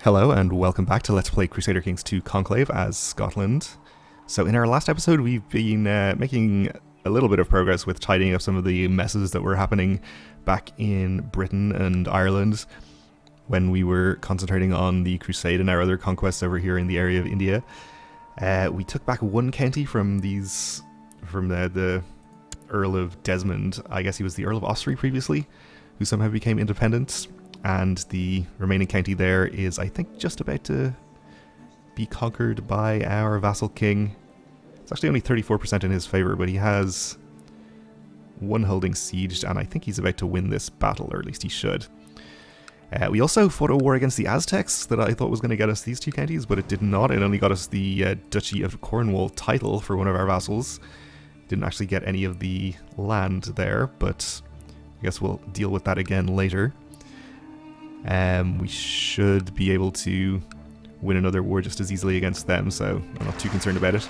Hello and welcome back to Let's Play Crusader Kings 2 Conclave as Scotland. So in our last episode we've been making a little bit of progress with tidying up some of the messes that were happening back in Britain and Ireland when we were concentrating on the Crusade and our other conquests over here in the area of India. We took back one county from the Earl of Desmond. I guess he was the Earl of Ossory previously, who somehow became independent. And the remaining county there is, I think, just about to be conquered by our vassal king. It's actually only 34% in his favour, but he has one holding sieged, and I think he's about to win this battle, or at least he should. We also fought a war against the Aztecs that I thought was going to get us these two counties, but it did not. It only got us the Duchy of Cornwall title for one of our vassals. Didn't actually get any of the land there, but I guess we'll deal with that again later. We should be able to win another war just as easily against them, so I'm not too concerned about it.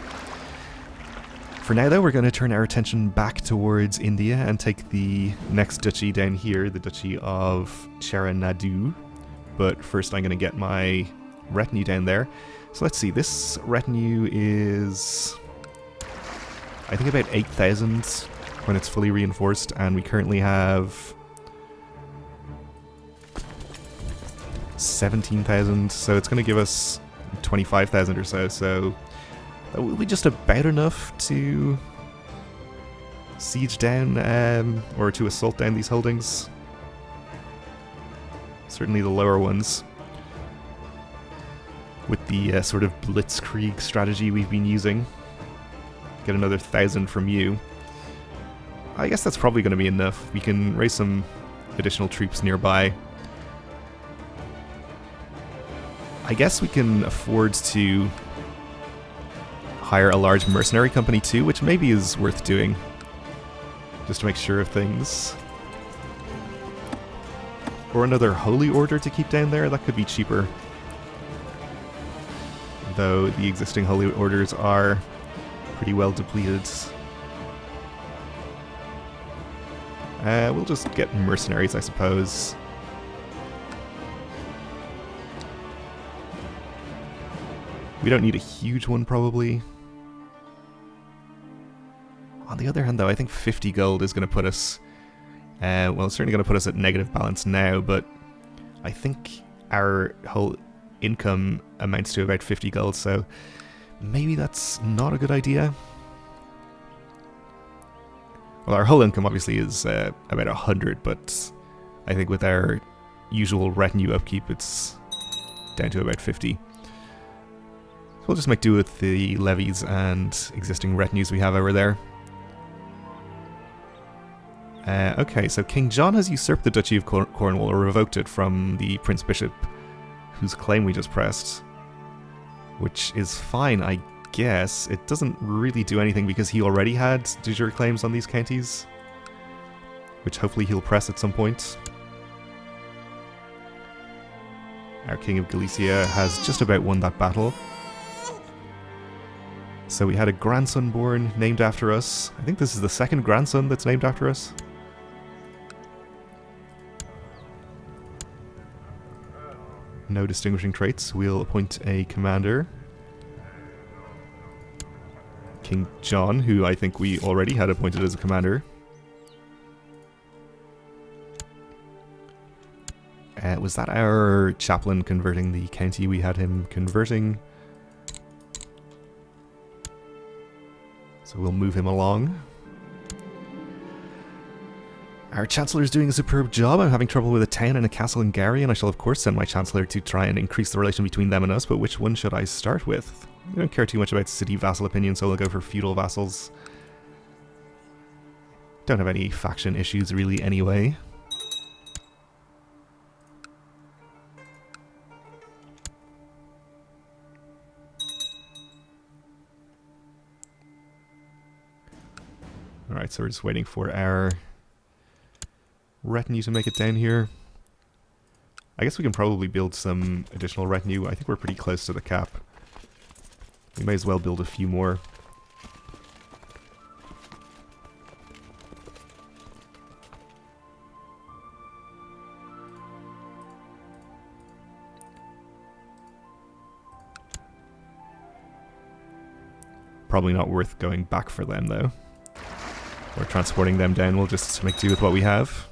For now, though, we're going to turn our attention back towards India and take the next duchy down here, the Duchy of Charanadu. But first I'm going to get my retinue down there. So let's see, this retinue is, I think, about 8,000 when it's fully reinforced, and we currently have 17,000, so it's going to give us 25,000 or so that will be just about enough to siege down, or to assault down these holdings. Certainly the lower ones. With the sort of blitzkrieg strategy we've been using. Get another 1,000 from you. I guess that's probably going to be enough. We can raise some additional troops nearby. I guess we can afford to hire a large mercenary company too, which maybe is worth doing, just to make sure of things. Or another holy order to keep down there, that could be cheaper. Though the existing holy orders are pretty well depleted. We'll just get mercenaries, I suppose. We don't need a huge one, probably. On the other hand, though, I think 50 gold is going to put us... well, it's certainly going to put us at negative balance now, but I think our whole income amounts to about 50 gold, so maybe that's not a good idea. Well, our whole income obviously is about 100, but I think with our usual retinue upkeep, it's down to about 50. We'll just make do with the levies and existing retinues we have over there. Okay, so King John has usurped the Duchy of Cornwall, or revoked it from the Prince Bishop, whose claim we just pressed. Which is fine, I guess. It doesn't really do anything because he already had de jure claims on these counties, which hopefully he'll press at some point. Our King of Galicia has just about won that battle. So we had a grandson born, named after us. I think this is the second grandson that's named after us. No distinguishing traits. We'll appoint a commander. King John, who I think we already had appointed as a commander. Was that our chaplain converting the county we had him converting? So we'll move him along. Our Chancellor's doing a superb job. I'm having trouble with a town and a castle in Gary, and I shall of course send my Chancellor to try and increase the relation between them and us, but which one should I start with? I don't care too much about city vassal opinion, so I'll go for feudal vassals. Don't have any faction issues really anyway. Alright, so we're just waiting for our retinue to make it down here. I guess we can probably build some additional retinue. I think we're pretty close to the cap. We may as well build a few more. probably not worth going back for them, though. Or transporting them down. We'll just make do with what we have.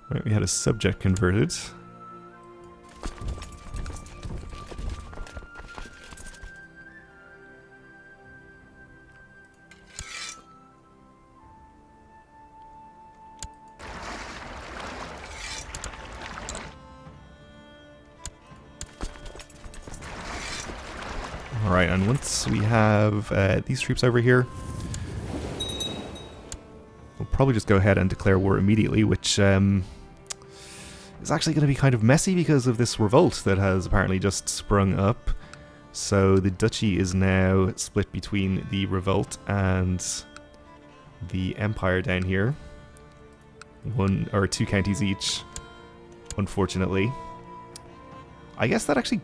Right, we had a subject converted. Alright, and once we have these troops over here, we'll probably just go ahead and declare war immediately, which is actually going to be kind of messy because of this revolt that has apparently just sprung up. So the duchy is now split between the revolt and the empire down here. 1 or 2 counties each, unfortunately. I guess that actually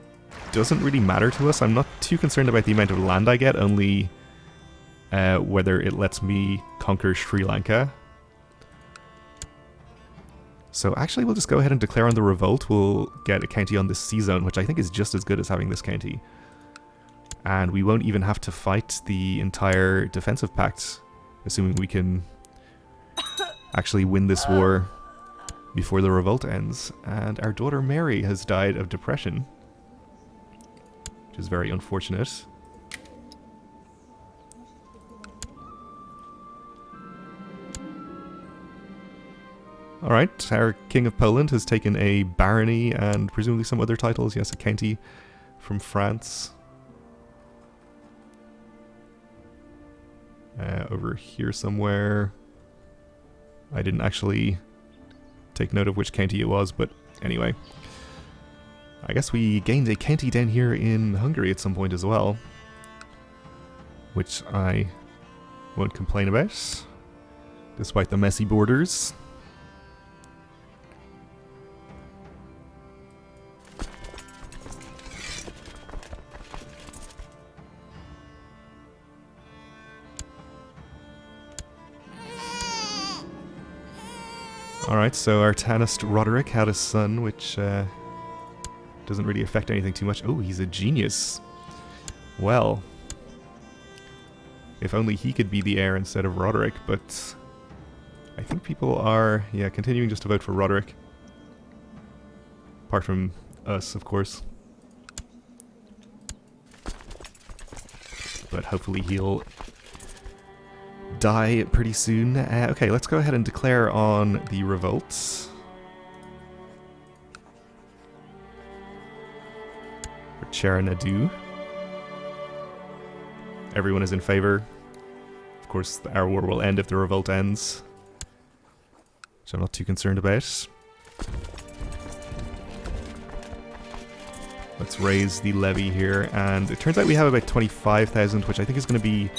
doesn't really matter to us. I'm not too concerned about the amount of land I get, only whether it lets me conquer Sri Lanka. So actually we'll just go ahead and declare on the revolt. We'll get a county on this sea zone, which I think is just as good as having this county. And we won't even have to fight the entire defensive pact, assuming we can actually win this war before the revolt ends. And our daughter Mary has died of depression, which is very unfortunate. Alright, our King of Poland has taken a barony and presumably some other titles. Yes, a county from France. Over here somewhere. I didn't actually take note of which county it was, but anyway. I guess we gained a county down here in Hungary at some point as well, which I won't complain about, despite the messy borders. Alright, so our Tanist Roderick had a son, which doesn't really affect anything too much. Oh, he's a genius. Well, if only he could be the heir instead of Roderick, but I think people are, yeah, continuing just to vote for Roderick. Apart from us, of course. But hopefully he'll die pretty soon. Okay, let's go ahead and declare on the revolts. For Charanadu. Everyone is in favor. Of course, our war will end if the revolt ends, which I'm not too concerned about. Let's raise the levy here, and it turns out we have about 25,000, which I think is going to be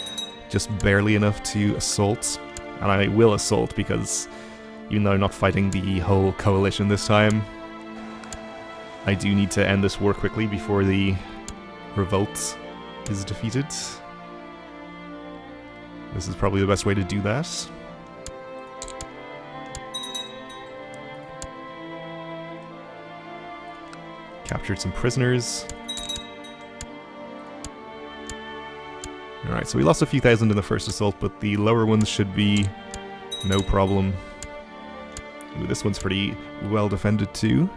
just barely enough to assault. And I will assault because even though I'm not fighting the whole coalition this time, I do need to end this war quickly before the revolt is defeated. This is probably the best way to do that. Captured some prisoners. Alright, so we lost a few thousand in the first assault, but the lower ones should be no problem. Ooh, this one's pretty well defended too.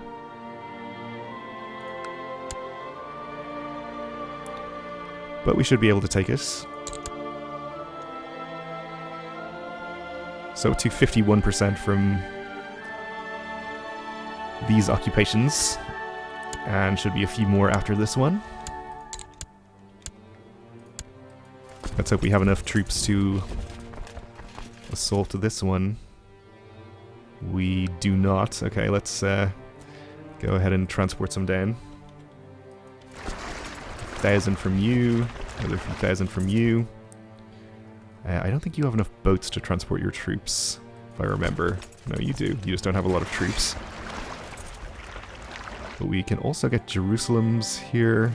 But we should be able to take it. So to 51% from these occupations, and should be a few more after this one. Let's hope we have enough troops to assault this one. We do not. Okay, let's go ahead and transport some down. 1,000 from you, another few thousand from you. I don't think you have enough boats to transport your troops, if I remember. No, you do. You just don't have a lot of troops. But we can also get Jerusalems here.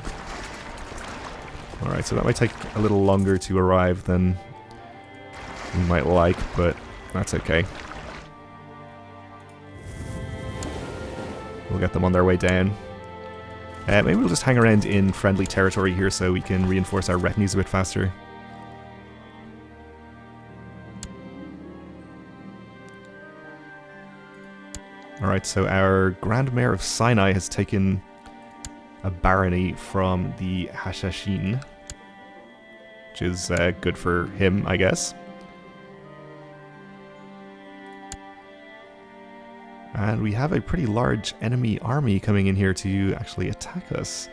Alright, so that might take a little longer to arrive than we might like, but that's okay. We'll get them on their way down. Maybe we'll just hang around in friendly territory here so we can reinforce our retinues a bit faster. Alright, so our Grand Mayor of Sinai has taken a barony from the Hashashin, which is good for him, I guess. And we have a pretty large enemy army coming in here to actually attack us.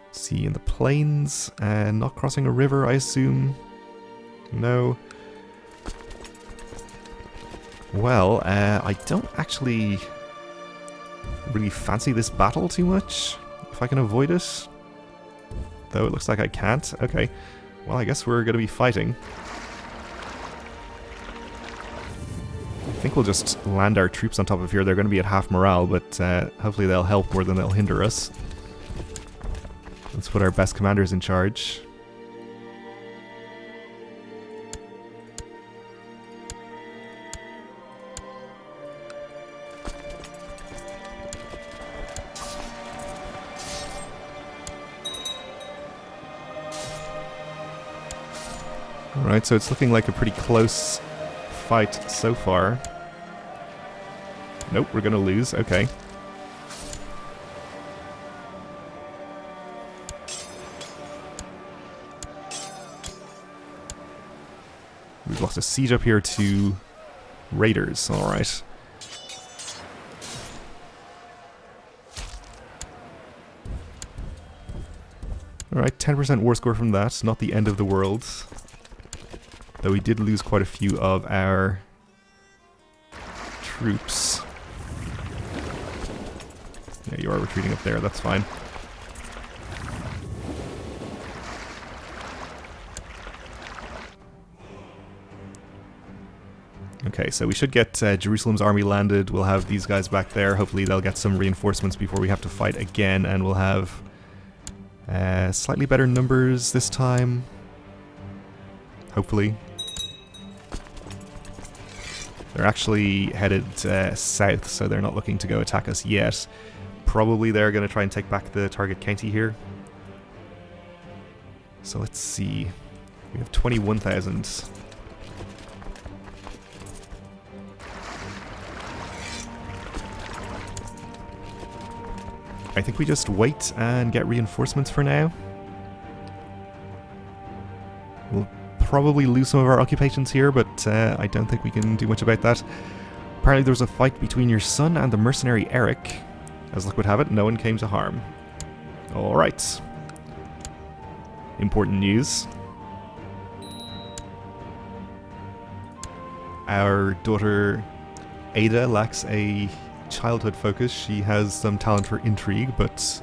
Let's see, in the plains, not crossing a river, I assume. No. Well, I don't actually really fancy this battle too much, if I can avoid it. Though it looks like I can't. Okay, well, I guess we're going to be fighting. I think we'll just land our troops on top of here. They're going to be at half morale, but hopefully they'll help more than they'll hinder us. Let's put our best commanders in charge. Alright, so it's looking like a pretty close fight so far. Nope, we're gonna lose. Okay. We've lost a siege up here to raiders. Alright. Alright, 10% war score from that. Not the end of the world. Though we did lose quite a few of our troops. Yeah, you are retreating up there, that's fine. Okay, so we should get Jerusalem's army landed. We'll have these guys back there. Hopefully they'll get some reinforcements before we have to fight again, and we'll have slightly better numbers this time. Hopefully. They're actually headed south, so they're not looking to go attack us yet. Probably they're going to try and take back the target county here. So let's see. We have 21,000. I think we just wait and get reinforcements for now. We'll probably lose some of our occupations here, but I don't think we can do much about that. Apparently there was a fight between your son and the mercenary Eric. As luck would have it, no one came to harm. Alright. Important news. Our daughter Ada lacks a childhood focus. She has some talent for intrigue, but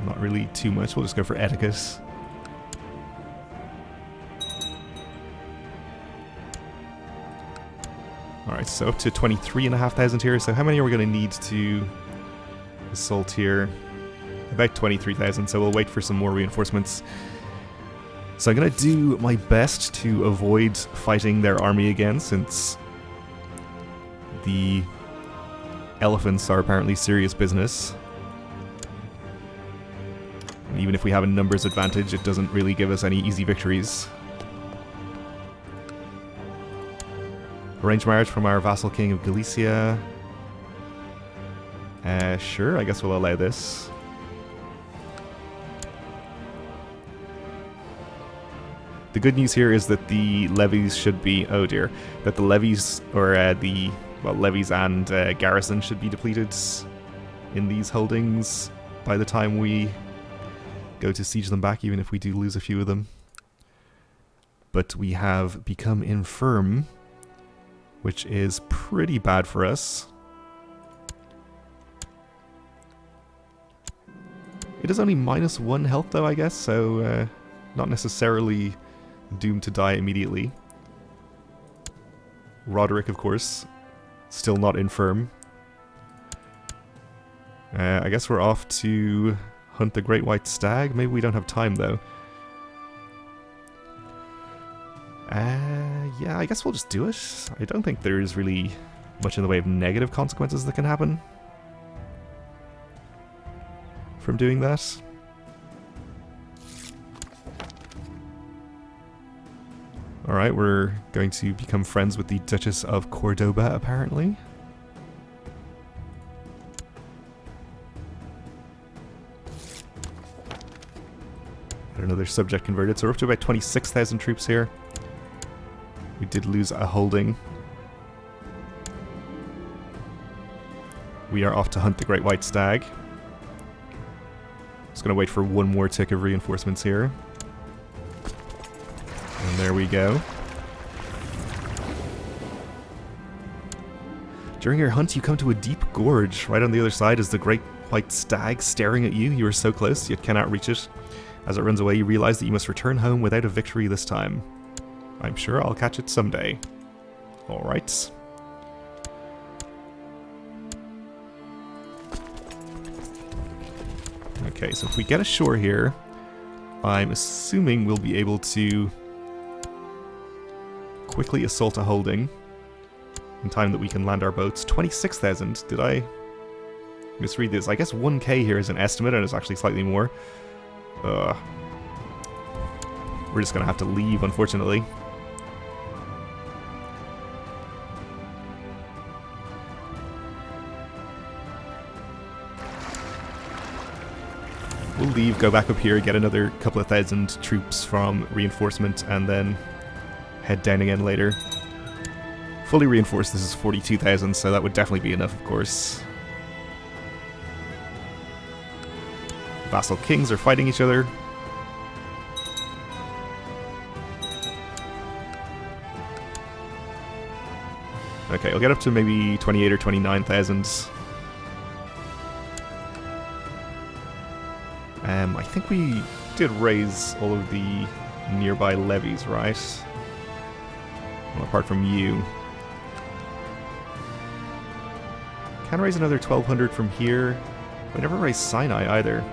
not really too much. We'll just go for etiquette. Alright, so up to 23,500 here. So how many are we going to need to assault here? About 23,000, so we'll wait for some more reinforcements. So I'm going to do my best to avoid fighting their army again, since the elephants are apparently serious business. And even if we have a numbers advantage, it doesn't really give us any easy victories. Arranged marriage from our vassal king of Galicia. Sure, I guess we'll allow this. The good news here is that the levies should be... oh dear. That the levies, or levies and garrison should be depleted in these holdings by the time we go to siege them back, even if we do lose a few of them. But we have become infirm, which is pretty bad for us. It is only -1 health though, I guess, so not necessarily doomed to die immediately. Roderick, of course, still not infirm. I guess we're off to hunt the great white stag. Maybe we don't have time though. Yeah, I guess we'll just do it. I don't think there's really much in the way of negative consequences that can happen from doing that. Alright, we're going to become friends with the Duchess of Cordoba, apparently. Got another subject converted, so we're up to about 26,000 troops here. We did lose a holding. We are off to hunt the Great White Stag. Just going to wait for one more tick of reinforcements here. And there we go. During your hunt, you come to a deep gorge. Right on the other side is the Great White Stag staring at you. You are so close, yet cannot reach it. As it runs away, you realize that you must return home without a victory this time. I'm sure I'll catch it someday. Alright. Okay, so if we get ashore here, I'm assuming we'll be able to quickly assault a holding in time that we can land our boats. 26,000. Did I misread this? I guess 1k here is an estimate, and it's actually slightly more. We're just gonna have to leave, unfortunately. We'll leave, go back up here, get another couple of thousand troops from reinforcement, and then head down again later. Fully reinforced, this is 42,000, so that would definitely be enough, of course. Vassal kings are fighting each other. Okay, I'll get up to maybe 28 or 29,000. I think we did raise all of the nearby levies, right? Well, apart from you. Can raise another 1,200 from here. We never raised Sinai either.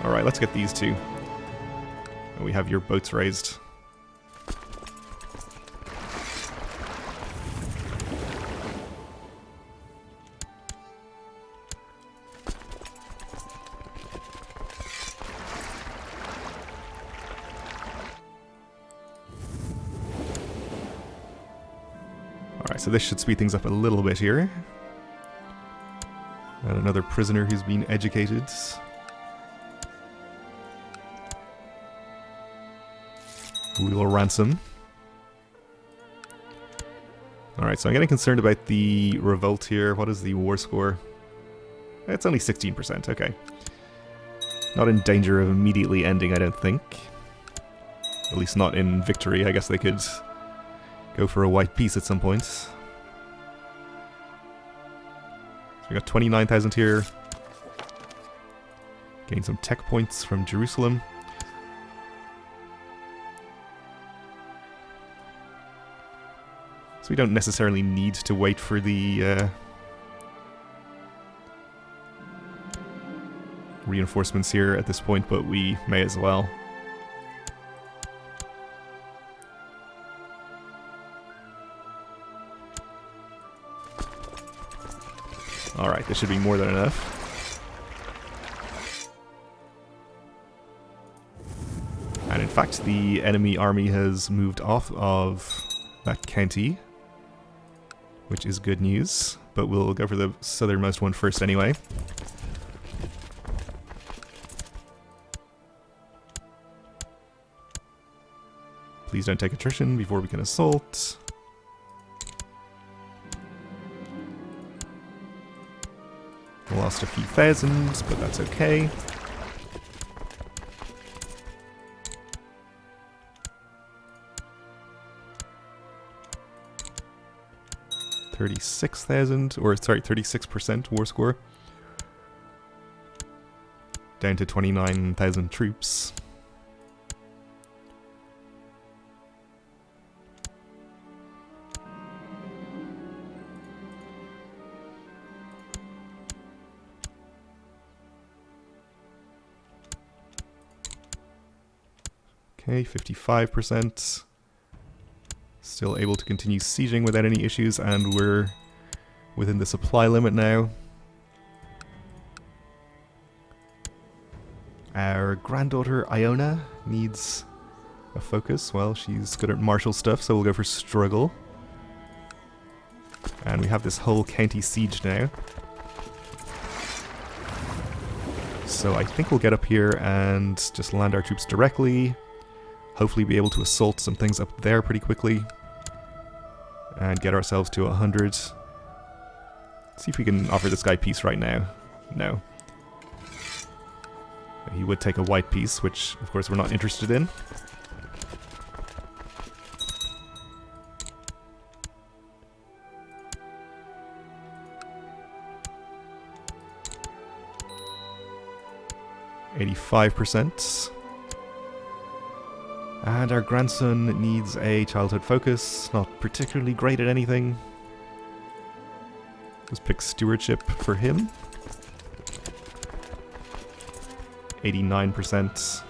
Alright, let's get these two. And we have your boats raised. Alright, so this should speed things up a little bit here. And another prisoner who's been educated. We will ransom. Alright, so I'm getting concerned about the revolt here. What is the war score? It's only 16%, okay. Not in danger of immediately ending, I don't think. At least not in victory. I guess they could go for a white peace at some point. So we got 29,000 here. Gain some tech points from Jerusalem. So we don't necessarily need to wait for the reinforcements here at this point, but we may as well. Alright, this should be more than enough. And in fact, the enemy army has moved off of that county, which is good news, but we'll go for the southernmost one first anyway. Please don't take attrition before we can assault. Lost a few thousand, but that's okay. $36,000, or sorry, 36% war score. Down to 29,000 troops. Okay, 55%. Still able to continue sieging without any issues, and we're within the supply limit now. Our granddaughter Iona needs a focus. Well, she's good at martial stuff, so we'll go for struggle. And we have this whole county siege now. So I think we'll get up here and just land our troops directly. Hopefully be able to assault some things up there pretty quickly. And get ourselves to 100. See if we can offer this guy peace right now. No. He would take a white piece, which of course we're not interested in. %. And our grandson needs a childhood focus, not particularly great at anything. Let's pick stewardship for him. 89%.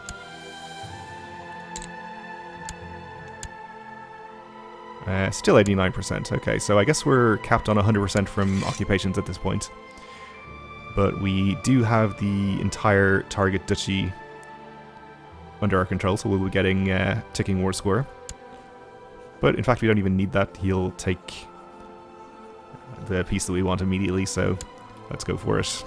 Still 89%. Okay, so I guess we're capped on 100% from occupations at this point. But we do have the entire target duchy under our control, so we'll be getting ticking war score. But in fact, we don't even need that. He'll take the piece that we want immediately, so let's go for it.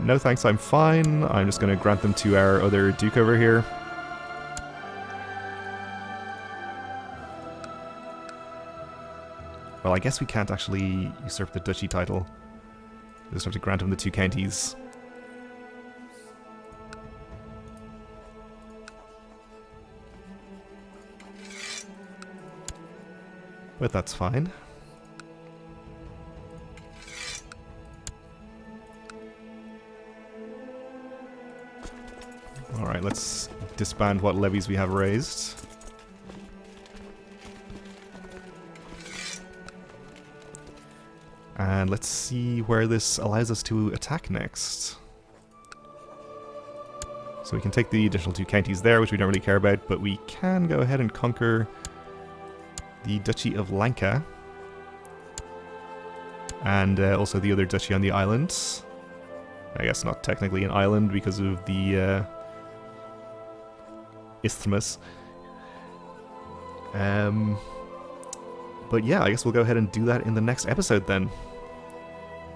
No thanks, I'm fine. I'm just going to grant them to our other duke over here. Well, I guess we can't actually usurp the duchy title. We just have to grant him the 2 counties. But that's fine. Alright, let's disband what levies we have raised. And let's see where this allows us to attack next. So we can take the additional 2 counties there, which we don't really care about, but we can go ahead and conquer the Duchy of Lanka. And also the other duchy on the island. I guess not technically an island because of the isthmus. But yeah, I guess we'll go ahead and do that in the next episode then.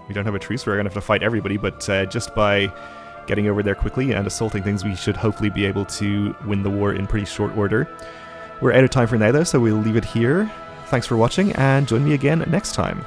We don't have a truce, we're going to have to fight everybody, but just by getting over there quickly and assaulting things, we should hopefully be able to win the war in pretty short order. We're out of time for now though, so we'll leave it here. Thanks for watching, and join me again next time.